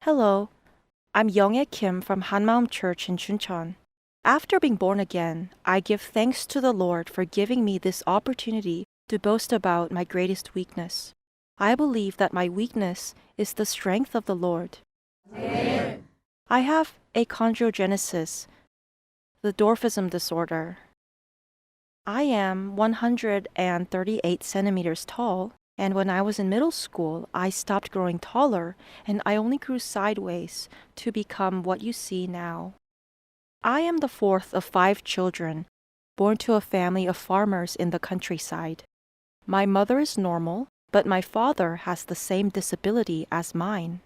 Hello, I'm Younghae Kim from Hanmaum Church in Chuncheon. After being born again, I give thanks to the Lord for giving me this opportunity to boast about my greatest weakness. I believe that my weakness is the strength of the Lord. Amen. I have achondrogenesis, the dwarfism disorder. I am 138 centimeters tall, and when I was in middle school, I stopped growing taller and I only grew sideways to become what you see now. I am the fourth of 5 children, born to a family of farmers in the countryside. My mother is normal, but my father has the same disability as mine.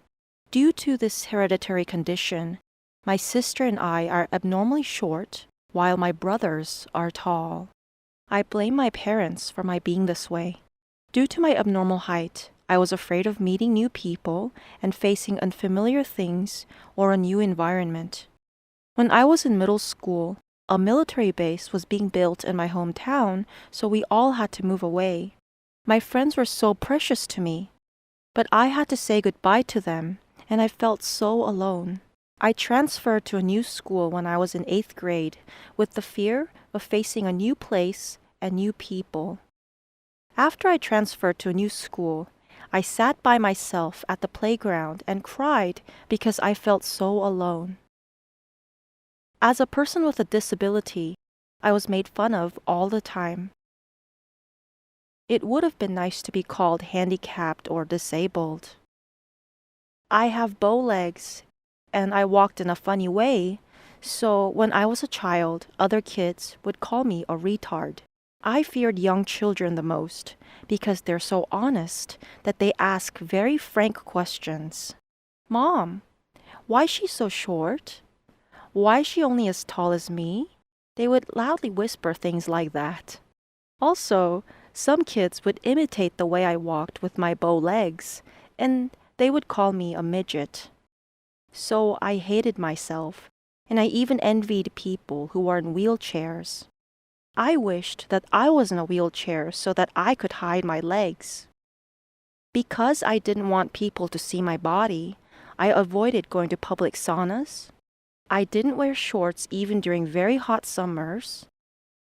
Due to this hereditary condition, my sister and I are abnormally short, while my brothers are tall. I blame my parents for my being this way. Due to my abnormal height, I was afraid of meeting new people and facing unfamiliar things or a new environment. When I was in middle school, a military base was being built in my hometown, so we all had to move away. My friends were so precious to me, but I had to say goodbye to them, and I felt so alone. I transferred to a new school when I was in 8th grade with the fear of facing a new place and new people. After I transferred to a new school, I sat by myself at the playground and cried because I felt so alone. As a person with a disability, I was made fun of all the time. It would have been nice to be called handicapped or disabled. I have bow legs, and I walked in a funny way, so when I was a child, other kids would call me a retard. I feared young children the most because they're so honest that they ask very frank questions. Mom, why is she so short? Why is she only as tall as me? They would loudly whisper things like that. Also, some kids would imitate the way I walked with my bow legs, and they would call me a midget. So I hated myself, and I even envied people who were in wheelchairs. I wished that I was in a wheelchair so that I could hide my legs. Because I didn't want people to see my body, I avoided going to public saunas. I didn't wear shorts even during very hot summers.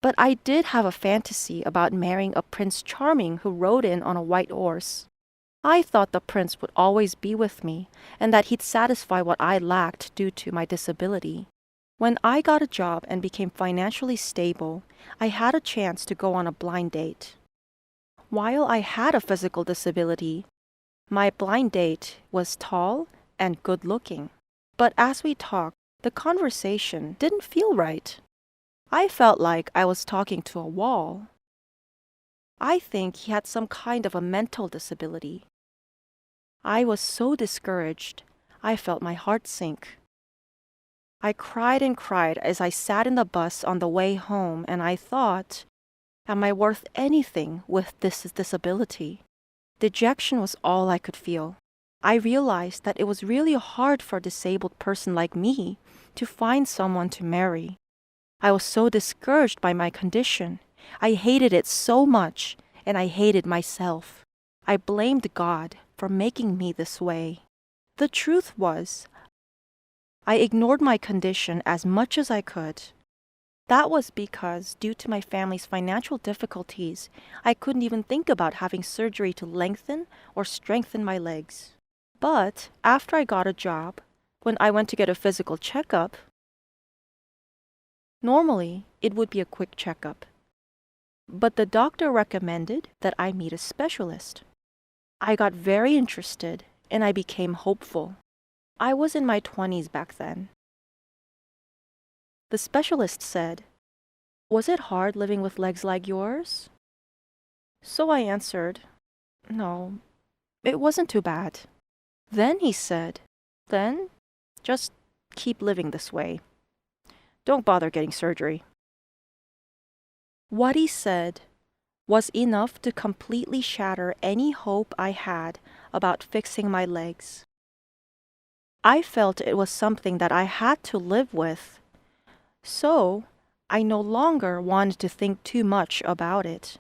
But I did have a fantasy about marrying a Prince Charming who rode in on a white horse. I thought the prince would always be with me and that he'd satisfy what I lacked due to my disability. When I got a job and became financially stable, I had a chance to go on a blind date. While I had a physical disability, my blind date was tall and good looking. But as we talked, the conversation didn't feel right. I felt like I was talking to a wall. I think he had some kind of a mental disability. I was so discouraged, I felt my heart sink. I cried and cried as I sat in the bus on the way home, and I thought, am I worth anything with this disability? Dejection was all I could feel. I realized that it was really hard for a disabled person like me to find someone to marry. I was so discouraged by my condition. I hated it so much, and I hated myself. I blamed God for making me this way. The truth was, I ignored my condition as much as I could. That was because, due to my family's financial difficulties, I couldn't even think about having surgery to lengthen or strengthen my legs. But after I got a job, when I went to get a physical checkup, normally it would be a quick checkup, but the doctor recommended that I meet a specialist. I got very interested and I became hopeful. I was in my 20s back then. The specialist said, "Was it hard living with legs like yours?" So I answered, "No, it wasn't too bad." Then he said, "Then just keep living this way. Don't bother getting surgery." What he said was enough to completely shatter any hope I had about fixing my legs. I felt it was something that I had to live with, so I no longer wanted to think too much about it.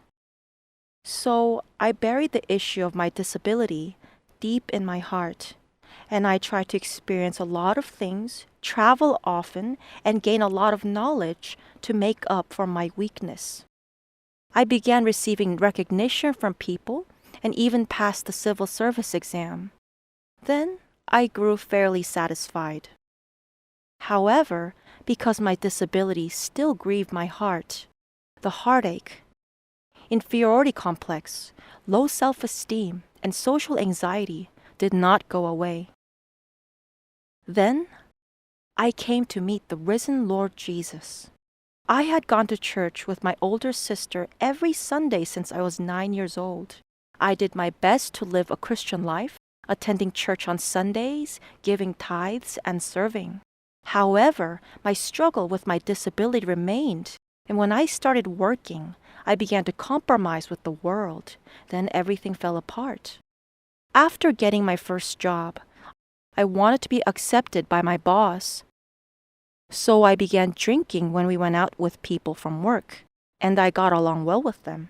So I buried the issue of my disability deep in my heart. and I tried to experience a lot of things, travel often, and gain a lot of knowledge to make up for my weakness. I began receiving recognition from people and even passed the civil service exam. Then I grew fairly satisfied. However, because my disability still grieved my heart, the heartache, inferiority complex, low self-esteem, and social anxiety did not go away. Then I came to meet the risen Lord Jesus. I had gone to church with my older sister every Sunday since I was 9 years old. I did my best to live a Christian life, attending church on Sundays, giving tithes, and serving. However, my struggle with my disability remained, and when I started working, I began to compromise with the world. Then everything fell apart. After getting my first job, I wanted to be accepted by my boss. So I began drinking when we went out with people from work, and I got along well with them.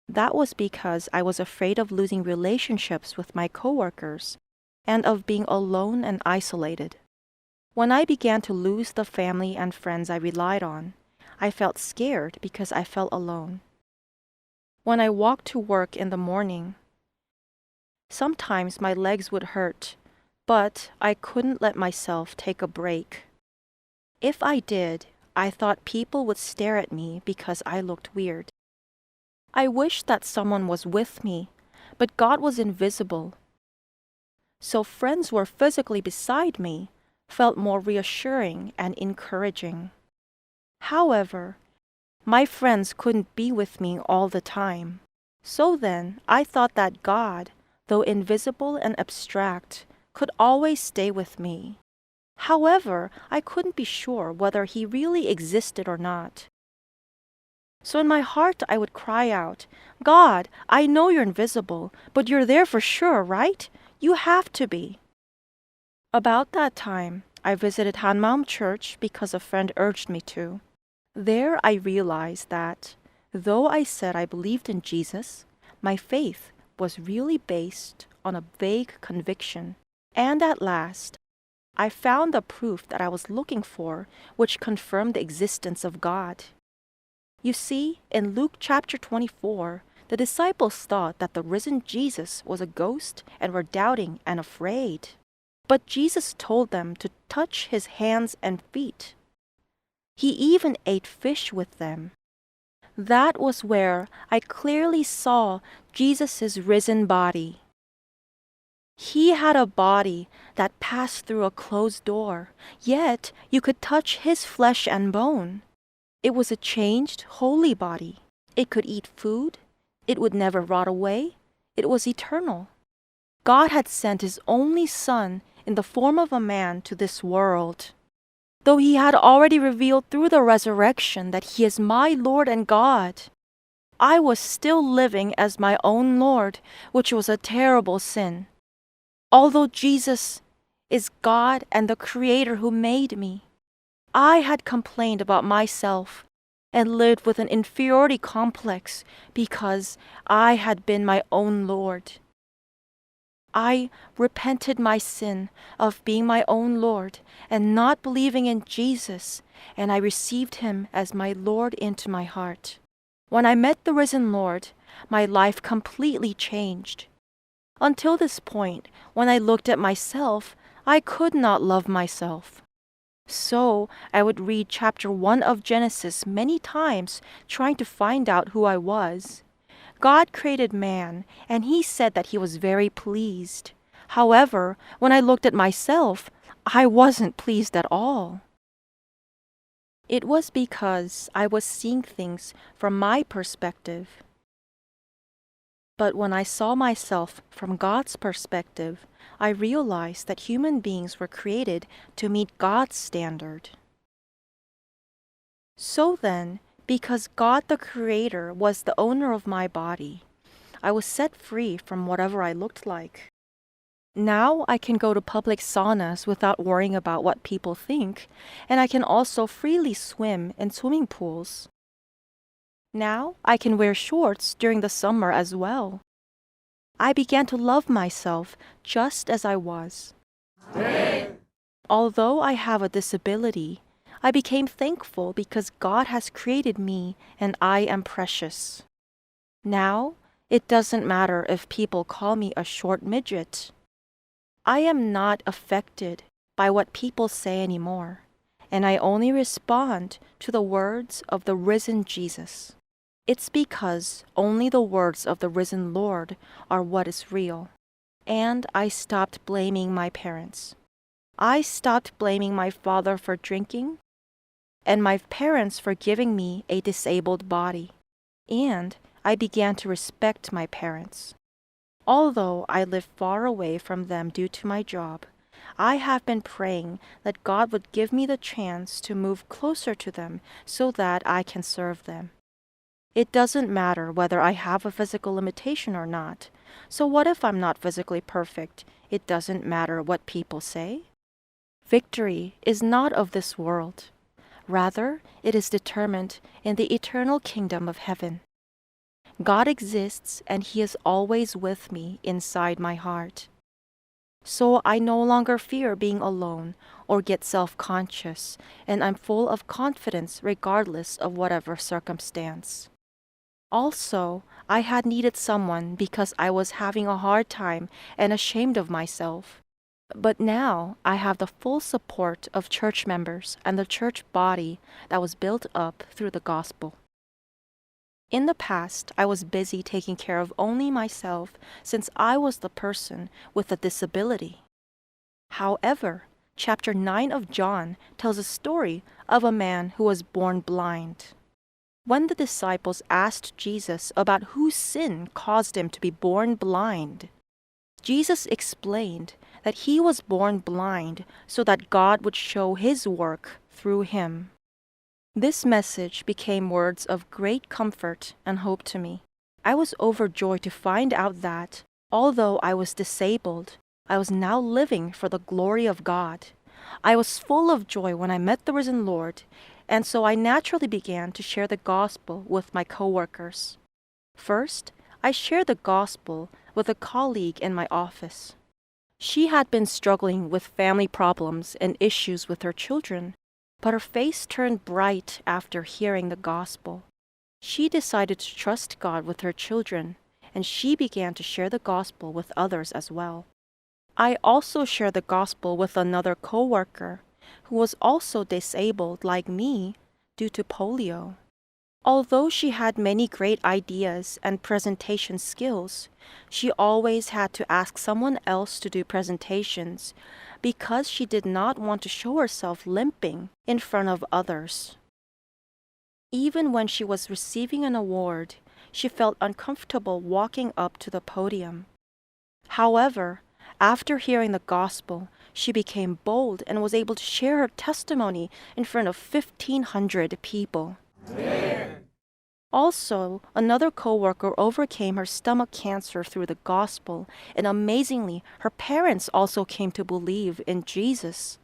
That was because I was afraid of losing relationships with my coworkers and of being alone and isolated. When I began to lose the family and friends I relied on, I felt scared because I felt alone. When I walked to work in the morning, sometimes my legs would hurt, but I couldn't let myself take a break. If I did, I thought people would stare at me because I looked weird. I wished that someone was with me, but God was invisible. So friends were physically beside me, felt more reassuring and encouraging. However, my friends couldn't be with me all the time. So then, I thought that God, though invisible and abstract, could always stay with me. However, I couldn't be sure whether he really existed or not. So in my heart, I would cry out, God, I know you're invisible, but you're there for sure, right? You have to be. About that time, I visited Hanmaum Church because a friend urged me to. There I realized that, though I said I believed in Jesus, my faith was really based on a vague conviction. And at last, I found the proof that I was looking for, which confirmed the existence of God. You see, in Luke chapter 24, the disciples thought that the risen Jesus was a ghost and were doubting and afraid. But Jesus told them to touch his hands and feet. He even ate fish with them. That was where I clearly saw Jesus' risen body. He had a body that passed through a closed door, yet you could touch his flesh and bone. It was a changed, holy body. It could eat food. It would never rot away. It was eternal. God had sent his only Son in the form of a man to this world. Though he had already revealed through the resurrection that he is my Lord and God, I was still living as my own Lord, which was a terrible sin. Although Jesus is God and the Creator who made me, I had complained about myself and lived with an inferiority complex because I had been my own Lord. I repented my sin of being my own Lord and not believing in Jesus, and I received him as my Lord into my heart. When I met the risen Lord, my life completely changed. Until this point, when I looked at myself, I could not love myself. So I would read chapter 1 of Genesis many times, trying to find out who I was. God created man, and he said that he was very pleased. However, when I looked at myself, I wasn't pleased at all. It was because I was seeing things from my perspective. But when I saw myself from God's perspective, I realized that human beings were created to meet God's standard. So then, because God the Creator was the owner of my body, I was set free from whatever I looked like. Now I can go to public saunas without worrying about what people think, and I can also freely swim in swimming pools. Now I can wear shorts during the summer as well. I began to love myself just as I was. Although I have a disability, I became thankful because God has created me and I am precious. Now, it doesn't matter if people call me a short midget. I am not affected by what people say anymore, and I only respond to the words of the risen Jesus. It's because only the words of the risen Lord are what is real. And I stopped blaming my parents. I stopped blaming my father for drinking and my parents for giving me a disabled body. And I began to respect my parents. Although I live far away from them due to my job, I have been praying that God would give me the chance to move closer to them so that I can serve them. It doesn't matter whether I have a physical limitation or not. So what if I'm not physically perfect? It doesn't matter what people say. Victory is not of this world. Rather, it is determined in the eternal kingdom of heaven. God exists and He is always with me inside my heart. So I no longer fear being alone or get self-conscious, and I'm full of confidence regardless of whatever circumstance. Also, I had needed someone because I was having a hard time and ashamed of myself. But now I have the full support of church members and the church body that was built up through the gospel. In the past, I was busy taking care of only myself since I was the person with a disability. However, chapter 9 of John tells a story of a man who was born blind. When the disciples asked Jesus about whose sin caused him to be born blind, Jesus explained that he was born blind so that God would show His work through him. This message became words of great comfort and hope to me. I was overjoyed to find out that, although I was disabled, I was now living for the glory of God. I was full of joy when I met the risen Lord, and so I naturally began to share the gospel with my coworkers. First, I shared the gospel with a colleague in my office. She had been struggling with family problems and issues with her children, but her face turned bright after hearing the gospel. She decided to trust God with her children, and she began to share the gospel with others as well. I also shared the gospel with another coworker who was also disabled like me due to polio. Although she had many great ideas and presentation skills, she always had to ask someone else to do presentations because she did not want to show herself limping in front of others. Even when she was receiving an award, she felt uncomfortable walking up to the podium. However, after hearing the gospel, she became bold and was able to share her testimony in front of 1,500 people. Also, another coworker overcame her stomach cancer through the gospel, and amazingly, her parents also came to believe in Jesus.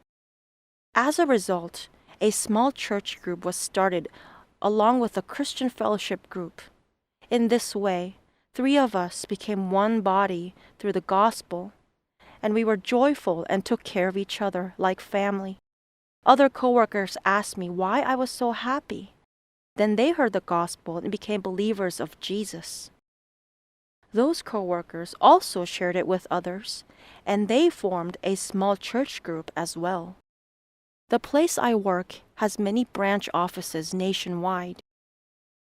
As a result, a small church group was started along with a Christian fellowship group. In this way, 3 of us became one body through the gospel, and we were joyful and took care of each other like family. Other coworkers asked me why I was so happy. Then they heard the gospel and became believers of Jesus. Those coworkers also shared it with others, and they formed a small church group as well. The place I work has many branch offices nationwide.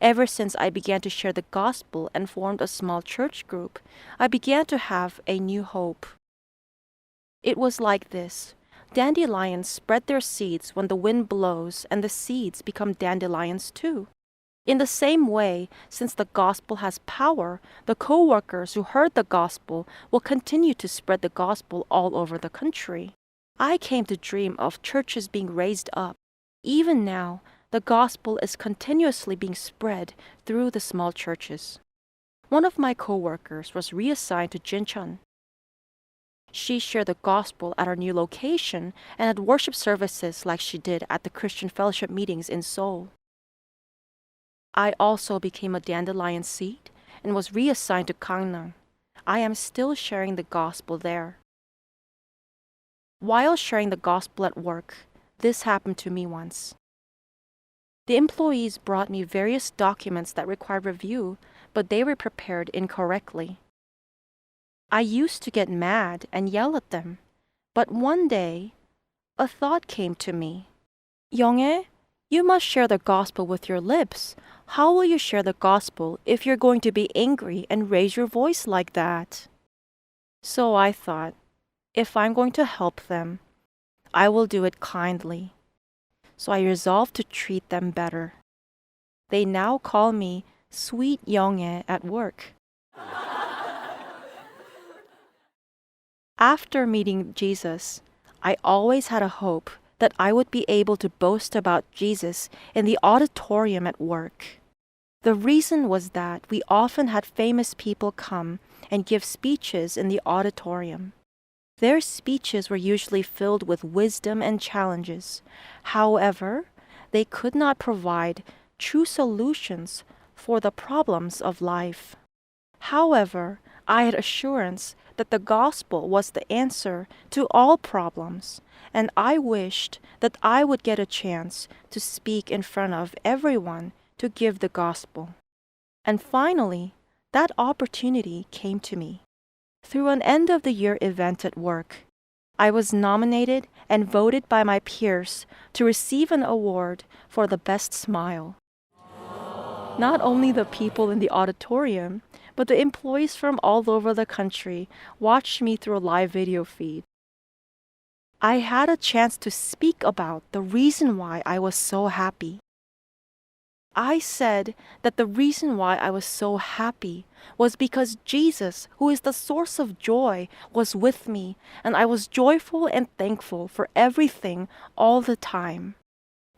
Ever since I began to share the gospel and formed a small church group, I began to have a new hope. It was like this. Dandelions spread their seeds when the wind blows, and the seeds become dandelions too. In the same way, since the gospel has power, the co-workers who heard the gospel will continue to spread the gospel all over the country. I came to dream of churches being raised up. Even now, the gospel is continuously being spread through the small churches. One of my co-workers was reassigned to Jincheon. She shared the gospel at our new location and had worship services like she did at the Christian fellowship meetings in Seoul. I also became a dandelion seed and was reassigned to Gangneung. I am still sharing the gospel there. While sharing the gospel at work, this happened to me once. The employees brought me various documents that required review, but they were prepared incorrectly. I used to get mad and yell at them, but one day, a thought came to me. Younghae, you must share the gospel with your lips. How will you share the gospel if you're going to be angry and raise your voice like that? So I thought, if I'm going to help them, I will do it kindly. So I resolved to treat them better. They now call me Sweet Younghae at work. After meeting Jesus, I always had a hope that I would be able to boast about Jesus in the auditorium at work. The reason was that we often had famous people come and give speeches in the auditorium. Their speeches were usually filled with wisdom and challenges. However, they could not provide true solutions for the problems of life. However, I had assurance that the gospel was the answer to all problems, and I wished that I would get a chance to speak in front of everyone to give the gospel. And finally, that opportunity came to me. Through an end-of-the-year event at work, I was nominated and voted by my peers to receive an award for the best smile. Not only the people in the auditorium, but the employees from all over the country watched me through a live video feed. I had a chance to speak about the reason why I was so happy. I said that the reason why I was so happy was because Jesus, who is the source of joy, was with me, and I was joyful and thankful for everything all the time.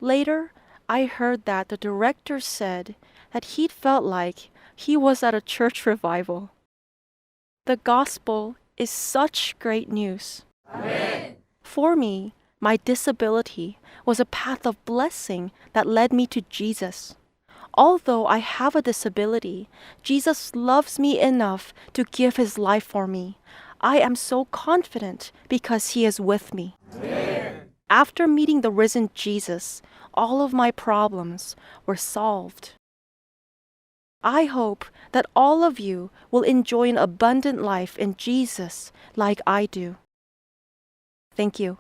Later, I heard that the director said that he'd felt like he was at a church revival. The gospel is such great news. Amen. For me, my disability was a path of blessing that led me to Jesus. Although I have a disability, Jesus loves me enough to give his life for me. I am so confident because he is with me. Amen. After meeting the risen Jesus, all of my problems were solved. I hope that all of you will enjoy an abundant life in Jesus like I do. Thank you.